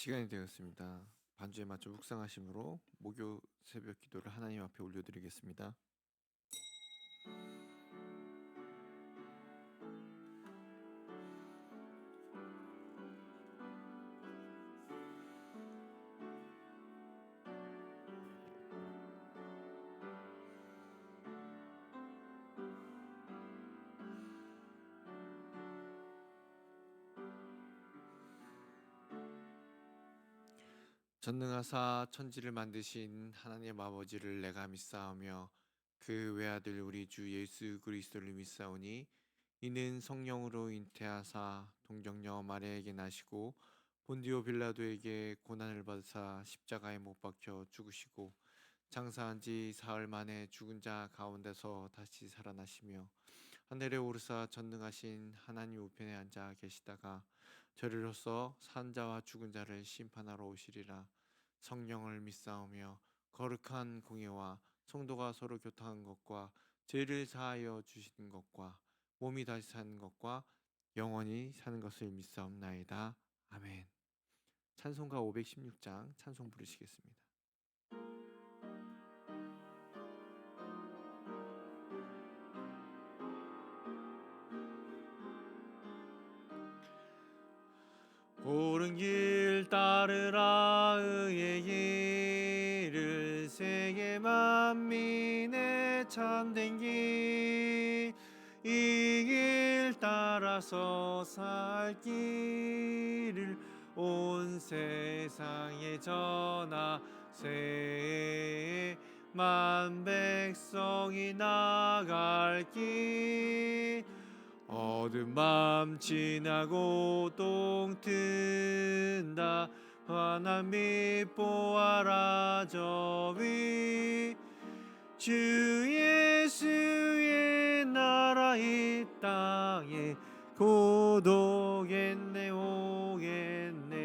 시간이 되었습니다. 반주에 맞춰 묵상하심으로 목요 새벽 기도를 하나님 앞에 올려드리겠습니다. 전능하사 천지를 만드신 하나님 아버지를 내가 믿사오며 그 외아들 우리 주 예수 그리스도를 믿사오니 이는 성령으로 잉태하사 동정녀 마리아에게 나시고 본디오 빌라도에게 고난을 받으사 십자가에 못 박혀 죽으시고 장사한 지 사흘 만에 죽은 자 가운데서 다시 살아나시며 하늘에 오르사 전능하신 하나님 우편에 앉아 계시다가 저리로서 산 자와 죽은 자를 심판하러 오시리라. 성령을 믿사오며 거룩한 공예와 성도가 서로 교통한 것과 죄를 사하여 주시는 것과 몸이 다시 사는 것과 영원히 사는 것을 믿사옵나이다. 아멘. 찬송가 516장 찬송 부르시겠습니다. 옳은 길 따르라 의의 길을 세계 만민의 참된 길 이 길 따라서 살 길을 온 세상에 전하세 만 백성이 나갈 길 어두운 밤 지나고 똥 튼다 환한 빛 보아라 저 위 주 예수의 나라 이 땅에 곧 오겠네 오겠네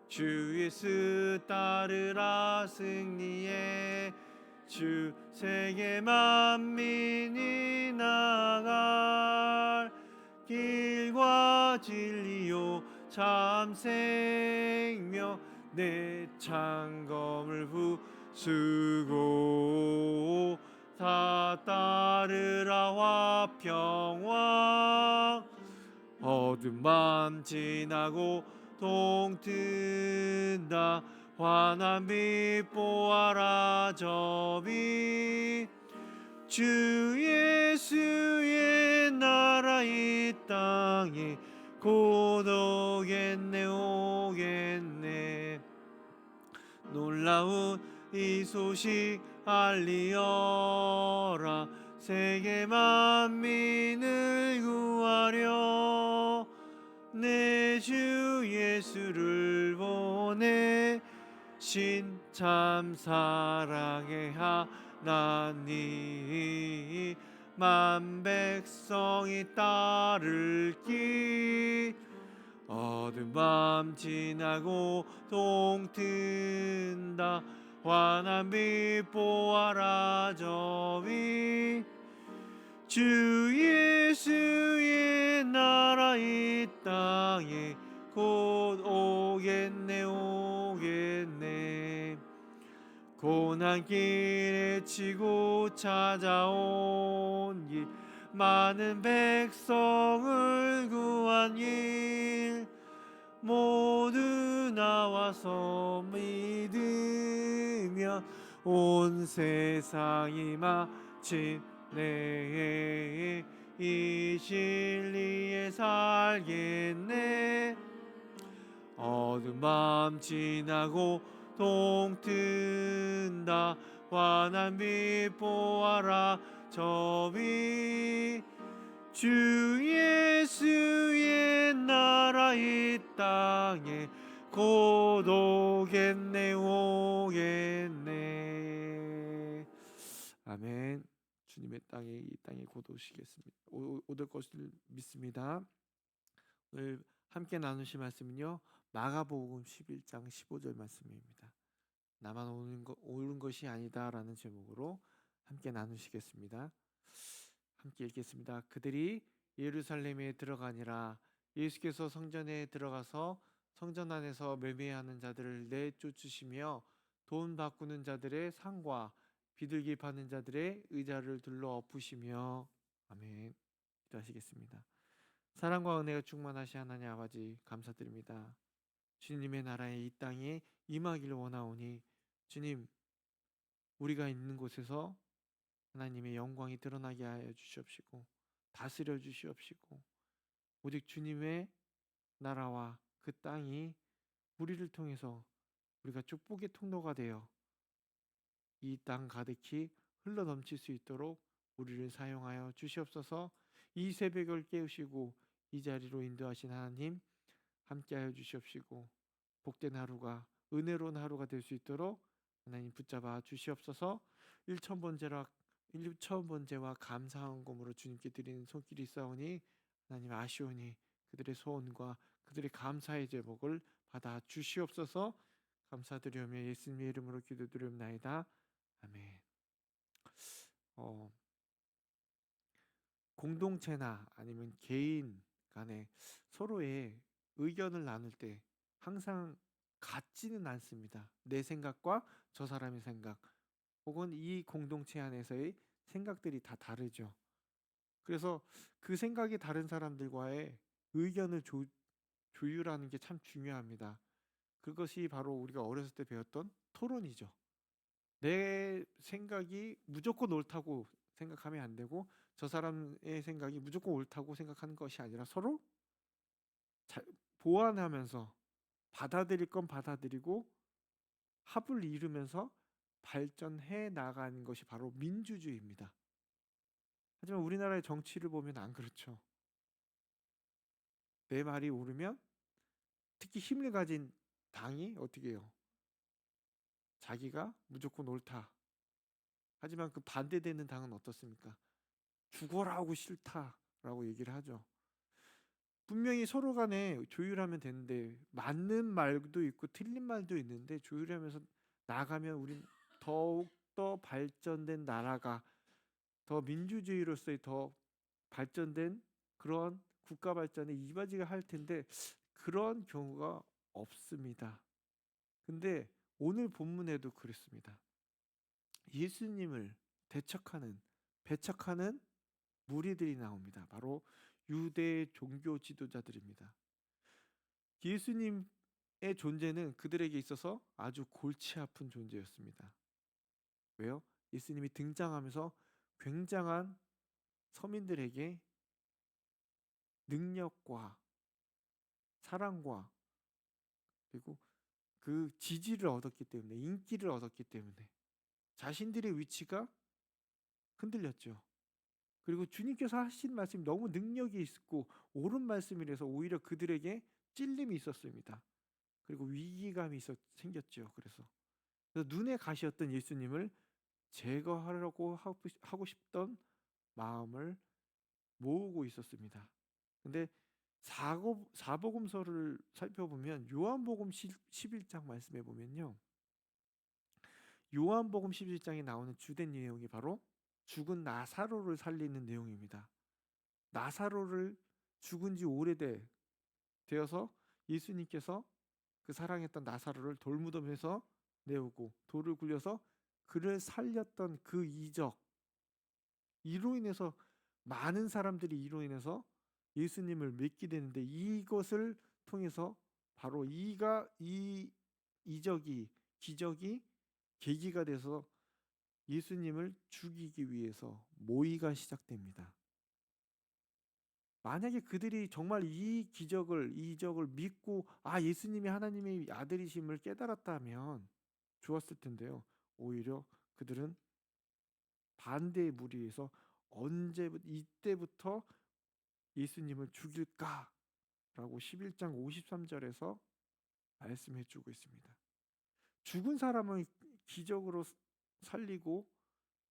주 예수 따르라 승리해 주 세계 만민이 나갈 길과 진리요 참 생명 내 창검을 부수고 다 따르라 화평왕 어두운 밤 지나고 동 튼다 환한 빛 보아라 저 빛 주 예수의 나라 이 땅에 곧 오겠네 오겠네 놀라운 이 소식 알리어라 세계 만민을 구하려 내 주 예수를 보내 신참 사랑의 하나님 만 백성이 따를 길 어두운 밤 지나고 동 튼다 환한 빛 보아라 저 빛 주 예수의 나라 이 땅에 곧 오겠네 오겠네 고난 길에 치고 찾아온 길 많은 백성을 구한 길 모두 나와서 믿으면 온 세상이 마침내 이 진리에 살겠네 어두운 밤 지나고 동 튼다 환한 빛 보아라 저위 주 예수의 나라 이 땅에 곧 오겠네 오겠네. 아멘. 주님의 땅에 이 땅에 곧 오시겠습니다. 오실 것을 믿습니다. 오늘 함께 나누실 말씀은요, 마가복음 11장 15절 말씀입니다. 나만 옳은 것이 아니다라는 제목으로 함께 나누시겠습니다. 함께 읽겠습니다. 그들이 예루살렘에 들어가니라. 예수께서 성전에 들어가서 성전 안에서 매매하는 자들을 내쫓으시며 돈 바꾸는 자들의 상과 비둘기 파는 자들의 의자를 둘러 엎으시며. 아멘. 기도하시겠습니다. 사랑과 은혜가 충만하신 하나님 아버지, 감사드립니다. 주님의 나라에 이 땅에 임하기를 원하오니 주님, 우리가 있는 곳에서 하나님의 영광이 드러나게 하여 주시옵시고 다스려 주시옵시고 오직 주님의 나라와 그 땅이 우리를 통해서 우리가 축복의 통로가 되어 이 땅 가득히 흘러 넘칠 수 있도록 우리를 사용하여 주시옵소서. 이 새벽을 깨우시고 이 자리로 인도하신 하나님, 함께하여 주시옵시고 복된 하루가 은혜로운 하루가 될 수 있도록 하나님 붙잡아 주시옵소서. 일천번제와 감사한 공으로 주님께 드리는 손길이 있사오니 하나님 아시오니 그들의 소원과 그들의 감사의 제목을 받아 주시옵소서. 감사드리오며 예수님의 이름으로 기도드리옵나이다. 아멘. 공동체나 아니면 개인 간에 서로의 의견을 나눌 때 항상 같지는 않습니다. 내 생각과 저 사람의 생각, 혹은 이 공동체 안에서의 생각들이 다 다르죠. 그래서 그 생각이 다른 사람들과의 의견을 조율하는 게 참 중요합니다. 그것이 바로 우리가 어렸을 때 배웠던 토론이죠. 내 생각이 무조건 옳다고 생각하면 안 되고 저 사람의 생각이 무조건 옳다고 생각하는 것이 아니라 서로 보완하면서 받아들일 건 받아들이고 합을 이루면서 발전해 나가는 것이 바로 민주주의입니다. 하지만 우리나라의 정치를 보면 안 그렇죠. 내 말이 옳으면 특히 힘을 가진 당이 어떻게 해요? 자기가 무조건 옳다. 하지만 그 반대되는 당은 어떻습니까? 죽어라 하고 싫다라고 얘기를 하죠. 분명히 서로 간에 조율하면 되는데 맞는 말도 있고 틀린 말도 있는데 조율하면서 나가면 우린 더욱더 발전된 나라가 더 민주주의로서의 더 발전된 그런 국가 발전에 이바지가 할 텐데 그런 경우가 없습니다. 근데 오늘 본문에도 그렇습니다. 예수님을 배척하는 무리들이 나옵니다. 바로 유대 종교 지도자들입니다. 예수님의 존재는 그들에게 있어서 아주 골치 아픈 존재였습니다. 왜요? 예수님이 등장하면서 굉장한 서민들에게 능력과 사랑과 그리고 그 지지를 얻었기 때문에, 인기를 얻었기 때문에 자신들의 위치가 흔들렸죠. 그리고 주님께서 하신 말씀이 너무 능력이 있고 옳은 말씀이라서 오히려 그들에게 찔림이 있었습니다. 그리고 위기감이 생겼죠. 그래서 눈에 가시였던 예수님을 제거하려고 하고 싶던 마음을 모으고 있었습니다. 근데 사복음서를 살펴보면 요한복음 11장 말씀해 보면요, 요한복음 11장에 나오는 주된 내용이 바로 죽은 나사로를 살리는 내용입니다. 나사로를 죽은 지 오래되어서 예수님께서 그 사랑했던 나사로를 돌무덤에서 내오고 돌을 굴려서 그를 살렸던 그 이적, 이로 인해서 많은 사람들이 이로 인해서 예수님을 믿게 되는데, 이것을 통해서 바로 이 이적이 기적이 계기가 돼서 예수님을 죽이기 위해서 모의가 시작됩니다. 만약에 그들이 정말 이 이적을 믿고 예수님이 하나님의 아들이심을 깨달았다면 좋았을 텐데요. 오히려 그들은 반대의 무리에서 이때부터 예수님을 죽일까라고 11장 53절에서 말씀해 주고 있습니다. 죽은 사람을 기적으로 살리고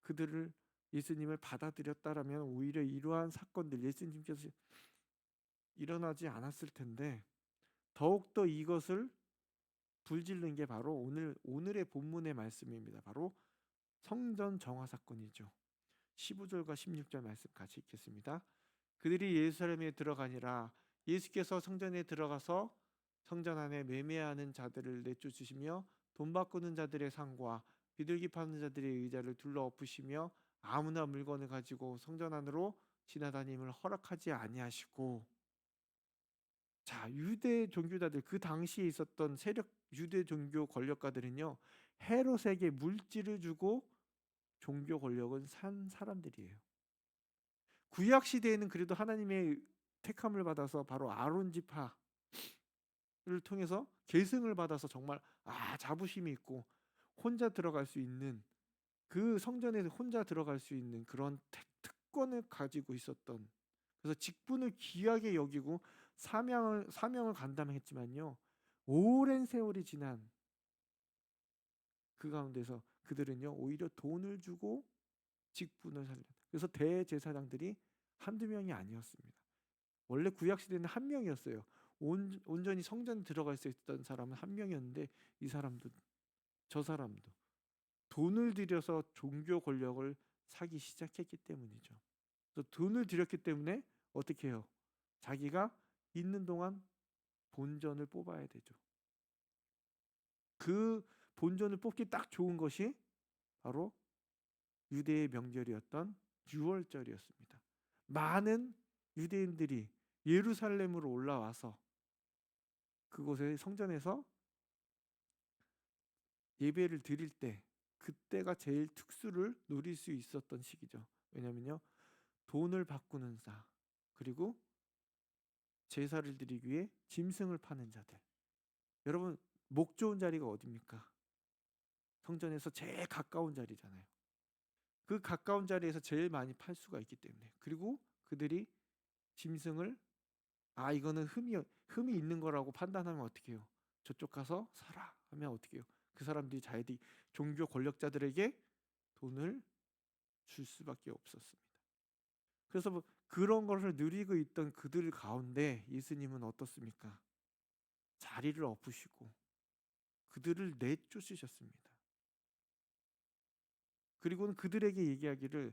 그들을 예수님을 받아들였다라면 오히려 이러한 사건들 예수님께서 일어나지 않았을 텐데 더욱더 이것을 불질른 게 바로 오늘의 본문의 말씀입니다. 바로 성전 정화 사건이죠. 15절과 16절 말씀 같이 읽겠습니다. 그들이 예루살렘에 들어가니라. 예수께서 성전에 들어가서 성전 안에 매매하는 자들을 내쫓으시며 돈 바꾸는 자들의 상과 비둘기 파는 자들의 의자를 둘러 엎으시며 아무나 물건을 가지고 성전 안으로 지나다님을 허락하지 아니하시고. 자, 유대 종교자들, 그 당시에 있었던 세력 유대 종교 권력가들은요, 헤롯에게 물질을 주고 종교 권력은 산 사람들이에요. 구약 시대에는 그래도 하나님의 택함을 받아서 바로 아론 지파를 통해서 계승을 받아서 정말 자부심이 있고 혼자 들어갈 수 있는, 그 성전에 혼자 들어갈 수 있는 그런 특권을 가지고 있었던, 그래서 직분을 귀하게 여기고 사명을 감당했지만요, 오랜 세월이 지난 그 가운데서 그들은요 오히려 돈을 주고 직분을 살려. 그래서 대제사장들이 한두 명이 아니었습니다. 원래 구약 시대는 한 명이었어요. 온전히 성전에 들어갈 수 있던 사람은 한 명이었는데 이 사람도 저 사람도 돈을 들여서 종교 권력을 사기 시작했기 때문이죠. 그래서 돈을 들였기 때문에 어떻게 해요? 자기가 있는 동안 본전을 뽑아야 되죠. 그 본전을 뽑기 딱 좋은 것이 바로 유대의 명절이었던 유월절이었습니다. 많은 유대인들이 예루살렘으로 올라와서 그곳의 성전에서 예배를 드릴 때, 그때가 제일 특수를 누릴 수 있었던 시기죠. 왜냐면요, 돈을 바꾸는 자, 그리고 제사를 드리기 위해 짐승을 파는 자들. 여러분, 목 좋은 자리가 어디입니까? 성전에서 제일 가까운 자리잖아요. 그 가까운 자리에서 제일 많이 팔 수가 있기 때문에. 그리고 그들이 짐승을 이거는 흠이 있는 거라고 판단하면 어떻게 해요? 저쪽 가서 사라 하면 어떻게 해요? 그 사람들이 자기들이 종교 권력자들에게 돈을 줄 수밖에 없었습니다. 그래서 그런 것을 누리고 있던 그들 가운데 예수님은 어떻습니까? 자리를 엎으시고 그들을 내쫓으셨습니다. 그리고는 그들에게 얘기하기를,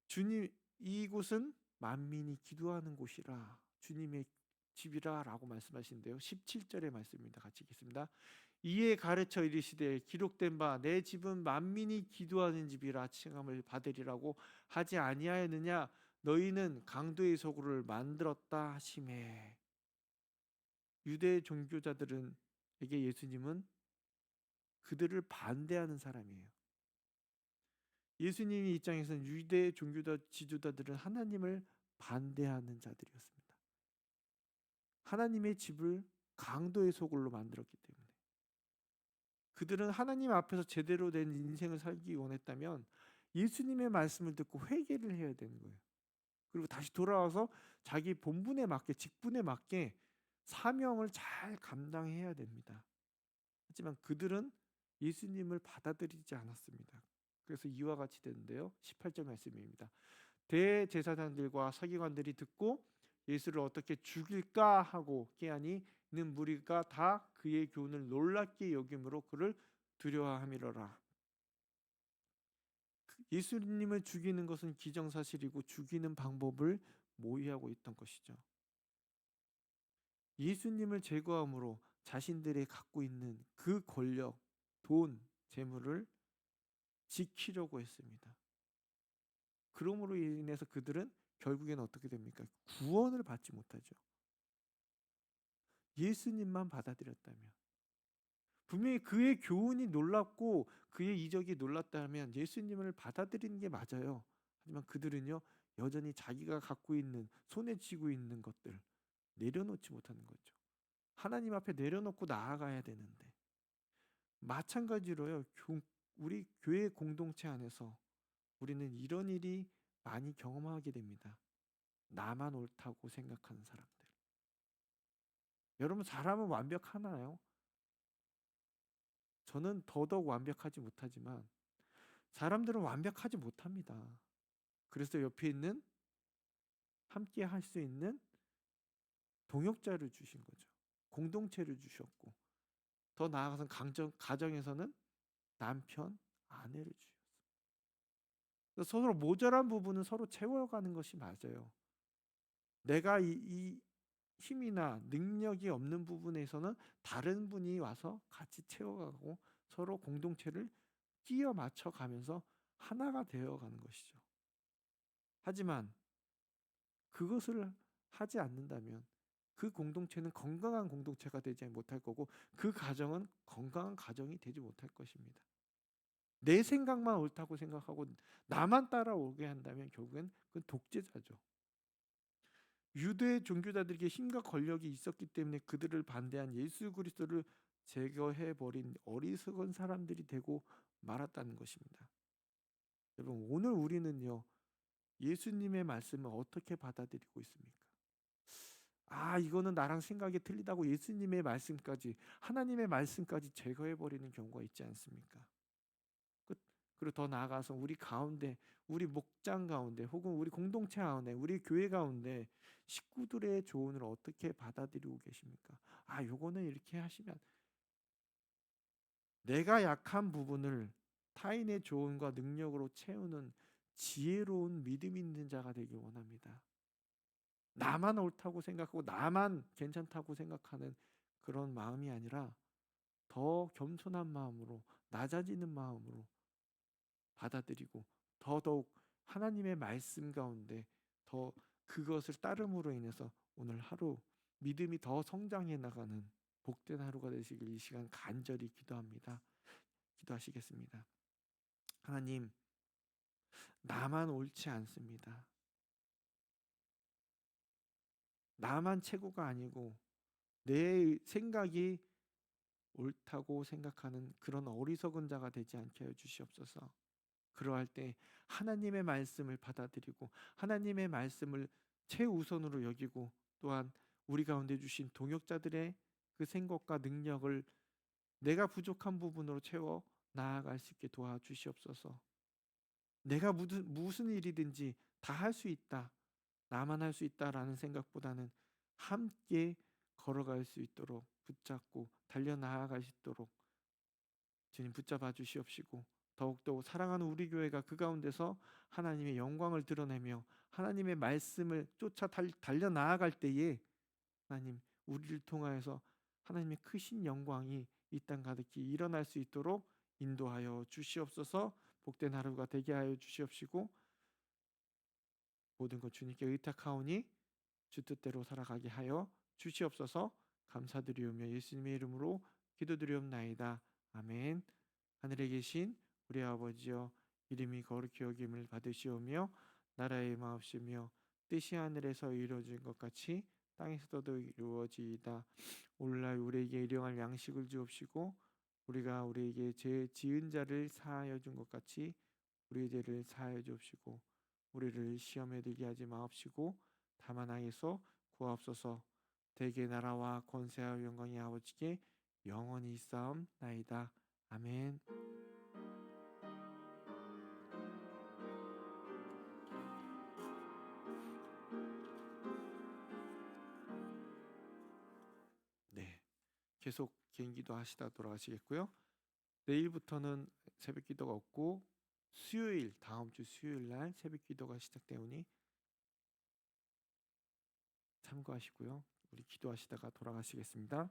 주님, 이곳은 만민이 기도하는 곳이라, 주님의 집이라 라고 말씀하시는데요. 17절의 말씀입니다. 같이 읽겠습니다. 이에 가르쳐 이르시되 기록된 바 내 집은 만민이 기도하는 집이라 칭함을 받으리라고 하지 아니하였느냐? 너희는 강도의 소굴을 만들었다 하시매. 유대 종교자들에게 예수님은 그들을 반대하는 사람이에요. 예수님의 입장에서는 유대 종교자 지도자들은 하나님을 반대하는 자들이었습니다. 하나님의 집을 강도의 소굴로 만들었기 때문에. 그들은 하나님 앞에서 제대로 된 인생을 살기 원했다면 예수님의 말씀을 듣고 회개를 해야 되는 거예요. 그리고 다시 돌아와서 자기 본분에 맞게, 직분에 맞게 사명을 잘 감당해야 됩니다. 하지만 그들은 예수님을 받아들이지 않았습니다. 그래서 이와 같이 되는데요. 18절 말씀입니다. 대제사장들과 서기관들이 듣고 예수를 어떻게 죽일까 하고 깨하니 이는 무리가 다 그의 교훈을 놀랍게 여김으로 그를 두려워함이로라. 예수님을 죽이는 것은 기정사실이고 죽이는 방법을 모의하고 있던 것이죠. 예수님을 제거함으로 자신들이 갖고 있는 그 권력, 돈, 재물을 지키려고 했습니다. 그러므로 인해서 그들은 결국에는 어떻게 됩니까? 구원을 받지 못하죠. 예수님만 받아들였다면, 분명히 그의 교훈이 놀랍고 그의 이적이 놀랍다면 예수님을 받아들이는 게 맞아요. 하지만 그들은요, 여전히 자기가 갖고 있는, 손에 쥐고 있는 것들 내려놓지 못하는 거죠. 하나님 앞에 내려놓고 나아가야 되는데. 마찬가지로요, 우리 교회 공동체 안에서 우리는 이런 일이 많이 경험하게 됩니다. 나만 옳다고 생각하는 사람들. 여러분, 사람은 완벽하나요? 저는 더더욱 완벽하지 못하지만 사람들은 완벽하지 못합니다. 그래서 옆에 있는 함께 할 수 있는 동역자를 주신 거죠. 공동체를 주셨고, 더 나아가서 가정에서는 남편, 아내를 주셨어요. 서로 모자란 부분은 서로 채워가는 것이 맞아요. 내가 이 힘이나 능력이 없는 부분에서는 다른 분이 와서 같이 채워가고 서로 공동체를 끼워 맞춰 가면서 하나가 되어가는 것이죠. 하지만 그것을 하지 않는다면 그 공동체는 건강한 공동체가 되지 못할 거고 그 가정은 건강한 가정이 되지 못할 것입니다. 내 생각만 옳다고 생각하고 나만 따라오게 한다면 결국엔 그건 독재자죠. 유대 종교자들에게 힘과 권력이 있었기 때문에 그들을 반대한 예수 그리스도를 제거해 버린 어리석은 사람들이 되고 말았다는 것입니다. 여러분, 오늘 우리는요, 예수님의 말씀을 어떻게 받아들이고 있습니까? 이거는 나랑 생각이 틀리다고 예수님의 말씀까지, 하나님의 말씀까지 제거해 버리는 경우가 있지 않습니까? 그리고 더 나아가서 우리 가운데, 우리 목장 가운데, 혹은 우리 공동체 가운데, 우리 교회 가운데 식구들의 조언을 어떻게 받아들이고 계십니까? 요거는 이렇게 하시면, 내가 약한 부분을 타인의 조언과 능력으로 채우는 지혜로운 믿음 있는 자가 되길 원합니다. 나만 옳다고 생각하고 나만 괜찮다고 생각하는 그런 마음이 아니라 더 겸손한 마음으로, 낮아지는 마음으로 받아들이고 더더욱 하나님의 말씀 가운데 더 그것을 따름으로 인해서 오늘 하루 믿음이 더 성장해 나가는 복된 하루가 되시길 이 시간 간절히 기도합니다. 기도하시겠습니다. 하나님, 나만 옳지 않습니다. 나만 최고가 아니고 내 생각이 옳다고 생각하는 그런 어리석은 자가 되지 않게 해 주시옵소서. 그러할 때 하나님의 말씀을 받아들이고 하나님의 말씀을 최우선으로 여기고 또한 우리 가운데 주신 동역자들의 그 생각과 능력을 내가 부족한 부분으로 채워 나아갈 수 있게 도와주시옵소서. 내가 무슨 일이든지 다 할 수 있다, 나만 할 수 있다라는 생각보다는 함께 걸어갈 수 있도록 붙잡고 달려나아갈 수 있도록 주님 붙잡아 주시옵시고, 더욱더 사랑하는 우리 교회가 그 가운데서 하나님의 영광을 드러내며 하나님의 말씀을 쫓아 달려나아갈 때에 하나님, 우리를 통하여서 하나님의 크신 영광이 이 땅 가득히 일어날 수 있도록 인도하여 주시옵소서. 복된 하루가 되게 하여 주시옵시고 모든 것 주님께 의탁하오니 주 뜻대로 살아가게 하여 주시옵소서. 감사드리오며 예수님의 이름으로 기도드리옵나이다. 아멘. 하늘에 계신 우리 아버지여, 이름이 거룩히 여김을 받으시오며 나라의 마옵시며 뜻이 하늘에서 이루어진 것 같이 땅에서도 이루어지이다. 오늘날 우리에게 일용할 양식을 주옵시고 우리가 우리에게 죄 지은 자를 사하여 준 것 같이 우리의 죄를 사하여 주옵시고 우리를 시험에 들게 하지 마옵시고 다만 악에서 구하옵소서. 대개 나라와 권세와 영광이 아버지께 영원히 있사옵나이다. 아멘. 네, 계속 개인기도 하시다 돌아가시겠고요. 내일부터는 새벽기도가 없고 다음 주 수요일 날 새벽기도가 시작되오니 참고하시고요. 우리 기도하시다가 돌아가시겠습니다.